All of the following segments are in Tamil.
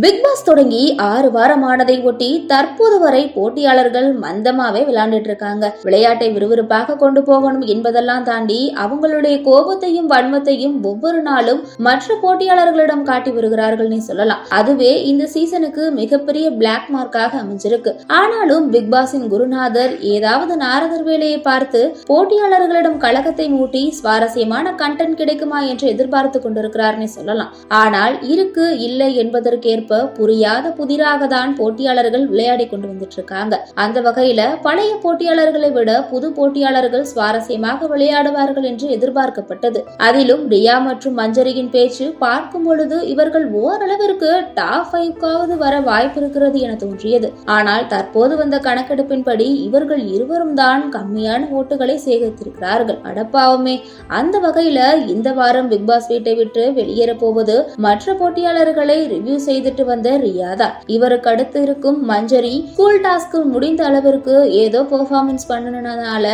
பிக் பாஸ் தொடங்கி 6 வாரமானதை ஒட்டி தற்போது வரை போட்டியாளர்கள் மந்தமாவே விளையாண்டுட்டு இருக்காங்க. விளையாட்டை விறுவிறுப்பாக கொண்டு போகணும் என்பதெல்லாம் தாண்டி அவங்களுடைய கோபத்தையும் வன்மத்தையும் ஒவ்வொரு நாளும் மற்ற போட்டியாளர்களிடம் காட்டி வருகிறார்கள் சொல்லலாம். அதுவே இந்த சீசனுக்கு மிகப்பெரிய பிளாக் மார்க்காக அமைஞ்சிருக்கு. ஆனாலும் பிக் பாஸின் குருநாதர் ஏதாவது நாரதர் வேலையை பார்த்து போட்டியாளர்களிடம் கழகத்தை மூட்டி சுவாரஸ்யமான கண்டென்ட் கிடைக்குமா என்று எதிர்பார்த்து கொண்டிருக்கிறார்னு சொல்லலாம். ஆனால் இருக்கு இல்லை என்பதற்கேற்ப புரியாத புதிராக தான் போட்டியாளர்கள் விளையாடி கொண்டு வந்துட்டு இருக்காங்க. அந்த வகையில பழைய போட்டியாளர்களை விட புது போட்டியாளர்கள் சுவாரஸ்யமாக விளையாடுவார்கள் என்று எதிர்பார்க்கப்பட்டது. அதிலும் ரியா மற்றும் மஞ்சரியின் பேச்சு பார்க்கும் பொழுது இவர்கள் ஓரளவிற்கு டாப் 5க்காவது வர வாய்ப்பு இருக்கிறது என தோன்றியது. ஆனால் தற்போது வந்த கணக்கெடுப்பின்படி இவர்கள் இருவரும் தான் கம்மியான ஓட்டுகளை சேகரித்திருக்கிறார்கள். அடப்பாவுமே. அந்த வகையில இந்த வாரம் பிக் பாஸ் வீட்டை விட்டு வெளியேற போவது மற்ற போட்டியாளர்களை ரிவ்யூ செய்துட்டு வந்த ரியாதா. இவருக்கு அடுத்து இருக்கும் மஞ்சரி ஸ்கூல் டாஸ்க் முடிந்த அளவிற்கு ஏதோ பெர்ஃபார்மன்ஸ் பண்ணனால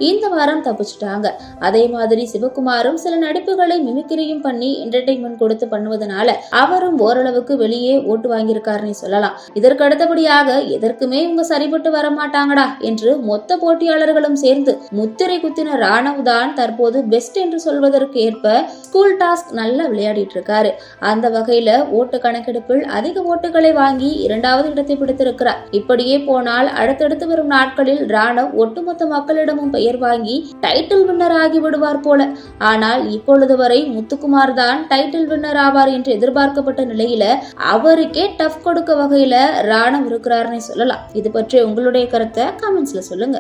இந்த வாரம் தப்பிச்சிட்டாங்க. அதே மாதிரி சிவகுமாரும் சில நடிப்புகளை மிமிக்கிரியும் பண்ணி என்டர்டைன்மெண்ட் கொடுத்து பண்ணுவதனால அவரும் ஓரளவுக்கு வெளியே ஓட்டு வாங்கியிருக்காருன்னு சொல்லலாம். இதற்கு அடுத்தபடியாக எதற்குமே இவங்க சரிபட்டு வர மாட்டாங்கடா என்று மொத்த போட்டியாளர்களும் சேர்ந்து முத்திரை குத்தின ராணவ் தான் தற்போது பெஸ்ட் என்று சொல்வதற்கு ஏற்ப ஸ்கூல் டாஸ்க் நல்லா விளையாடிட்டு இருக்காரு. அந்த வகையில ஓட்டு கணக்கெடுப்பில் அதிக ஓட்டுகளை வாங்கி 2வது இடத்தை பிடித்திருக்கிறார். இப்படியே போனால் அடுத்தடுத்து வரும் நாட்களில் ராணவ் ஒட்டுமொத்த மக்களிடமும் பெயர் வாங்கி டைட்டில் வின்னர் ஆகி விடுவார் போல. ஆனால் இப்பொழுது வரை முத்துக்குமார் தான் டைட்டில் வின்னர் ஆவார் என்று எதிர்பார்க்கப்பட்ட நிலையில அவருக்கே டஃப் கொடுக்க வகையில ராணவ் இருக்கிறார்னு சொல்லலாம். இது பற்றி உங்களுடைய கருத்தை கமெண்ட்ஸ்ல சொல்லுங்க.